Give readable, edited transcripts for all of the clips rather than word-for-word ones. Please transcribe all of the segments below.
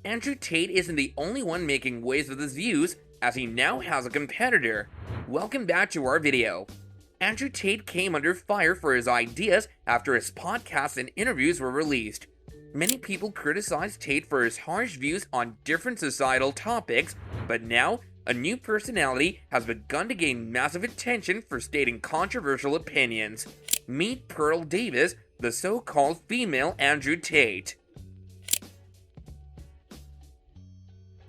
Andrew Tate isn't the only one making waves with his views, as he now has a competitor. Welcome back to our video. Andrew Tate came under fire for his ideas after his podcasts and interviews were released. Many people criticized Tate for his harsh views on different societal topics, but now a new personality has begun to gain massive attention for stating controversial opinions. Meet Pearl Davis, the so-called female Andrew Tate.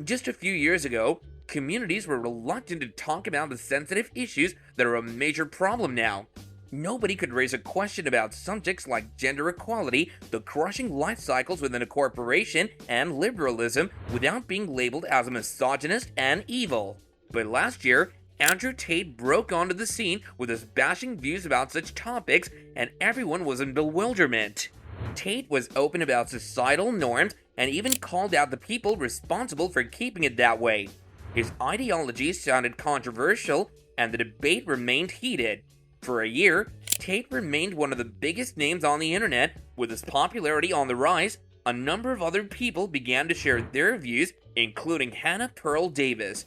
Just a few years ago, communities were reluctant to talk about the sensitive issues that are a major problem now. Nobody could raise a question about subjects like gender equality, the crushing life cycles within a corporation, and liberalism without being labeled as a misogynist and evil. But last year, Andrew Tate broke onto the scene with his bashing views about such topics, and everyone was in bewilderment. Tate was open about societal norms and even called out the people responsible for keeping it that way. His ideology sounded controversial, and the debate remained heated. For a year, Tate remained one of the biggest names on the internet. With his popularity on the rise, a number of other people began to share their views, including Hannah Pearl Davis.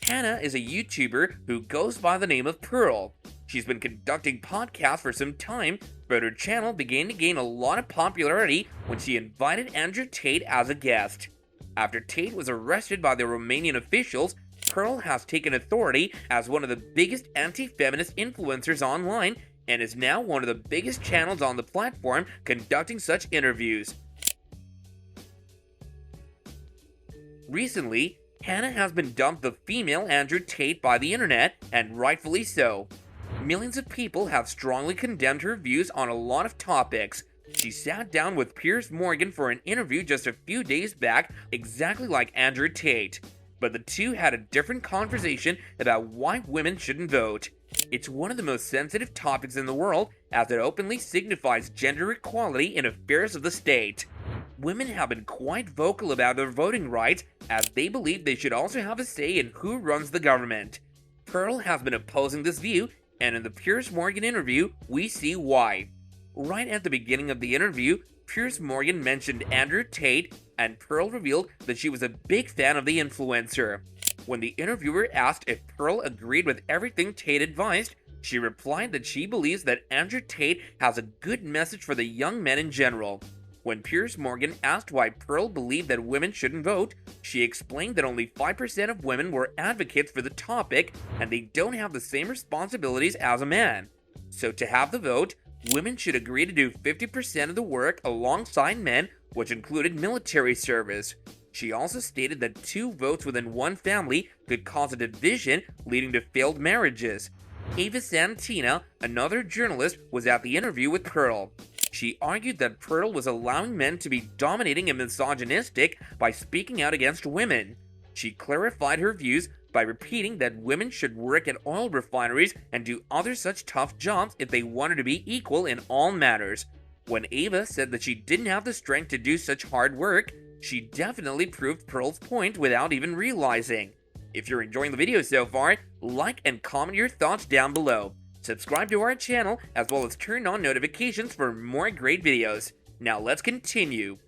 Hannah is a YouTuber who goes by the name of Pearl. She's been conducting podcasts for some time, but her channel began to gain a lot of popularity when she invited Andrew Tate as a guest. After Tate was arrested by the Romanian officials, Pearl has taken authority as one of the biggest anti-feminist influencers online and is now one of the biggest channels on the platform conducting such interviews. Recently, Hannah has been dubbed the female Andrew Tate by the internet, and rightfully so. Millions of people have strongly condemned her views on a lot of topics. She sat down with Piers Morgan for an interview just a few days back, exactly like Andrew Tate. But the two had a different conversation about why women shouldn't vote. It's one of the most sensitive topics in the world, as it openly signifies gender equality in affairs of the state. Women have been quite vocal about their voting rights, as they believe they should also have a say in who runs the government. Pearl has been opposing this view, and in the Piers Morgan interview, we see why. Right at the beginning of the interview, Piers Morgan mentioned Andrew Tate, and Pearl revealed that she was a big fan of the influencer. When the interviewer asked if Pearl agreed with everything Tate advised, she replied that she believes that Andrew Tate has a good message for the young men in general. When Piers Morgan asked why Pearl believed that women shouldn't vote, she explained that only 5% of women were advocates for the topic, and they don't have the same responsibilities as a man. So to have the vote, women should agree to do 50% of the work alongside men, which included military service. She also stated that 2 votes within one family could cause a division, leading to failed marriages. Ava Santina, another journalist, was at the interview with Pearl. She argued that Pearl was allowing men to be dominating and misogynistic by speaking out against women. She clarified her views by repeating that women should work at oil refineries and do other such tough jobs if they wanted to be equal in all matters. When Ava said that she didn't have the strength to do such hard work, she definitely proved Pearl's point without even realizing. If you're enjoying the video so far, like and comment your thoughts down below. Subscribe to our channel as well as turn on notifications for more great videos. Now let's continue.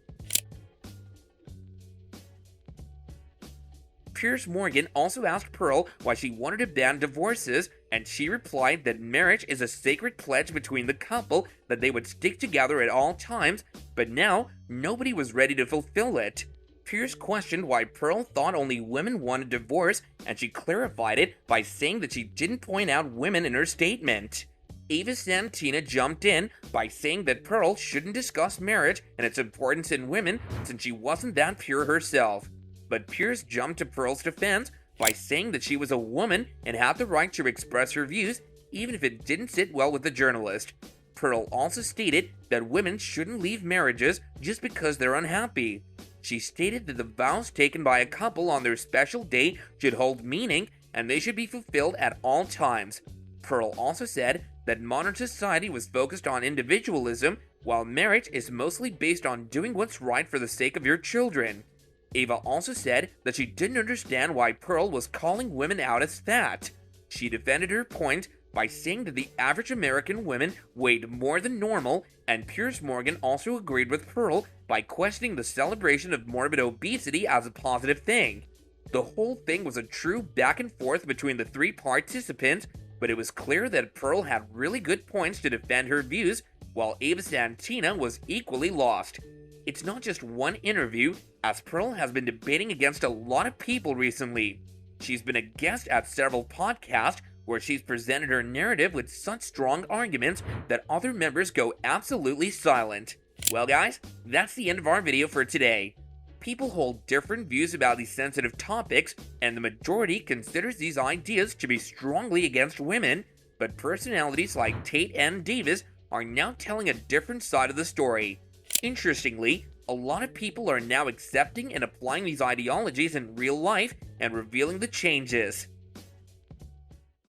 Piers Morgan also asked Pearl why she wanted to ban divorces, and she replied that marriage is a sacred pledge between the couple that they would stick together at all times, but now nobody was ready to fulfill it. Piers questioned why Pearl thought only women wanted divorce, and she clarified it by saying that she didn't point out women in her statement. Ava Santina jumped in by saying that Pearl shouldn't discuss marriage and its importance in women since she wasn't that pure herself. But Piers jumped to Pearl's defense by saying that she was a woman and had the right to express her views even if it didn't sit well with the journalist. Pearl also stated that women shouldn't leave marriages just because they're unhappy. She stated that the vows taken by a couple on their special day should hold meaning and they should be fulfilled at all times. Pearl also said that modern society was focused on individualism, while marriage is mostly based on doing what's right for the sake of your children. Ava also said that she didn't understand why Pearl was calling women out as fat. She defended her point by saying that the average American woman weighed more than normal, and Piers Morgan also agreed with Pearl by questioning the celebration of morbid obesity as a positive thing. The whole thing was a true back and forth between the three participants, but it was clear that Pearl had really good points to defend her views, while Ava Santina was equally lost. It's not just one interview, as Pearl has been debating against a lot of people recently. She's been a guest at several podcasts where she's presented her narrative with such strong arguments that other members go absolutely silent. Well guys, that's the end of our video for today. People hold different views about these sensitive topics, and the majority considers these ideas to be strongly against women, but personalities like Tate and Davis are now telling a different side of the story. Interestingly, a lot of people are now accepting and applying these ideologies in real life and revealing the changes.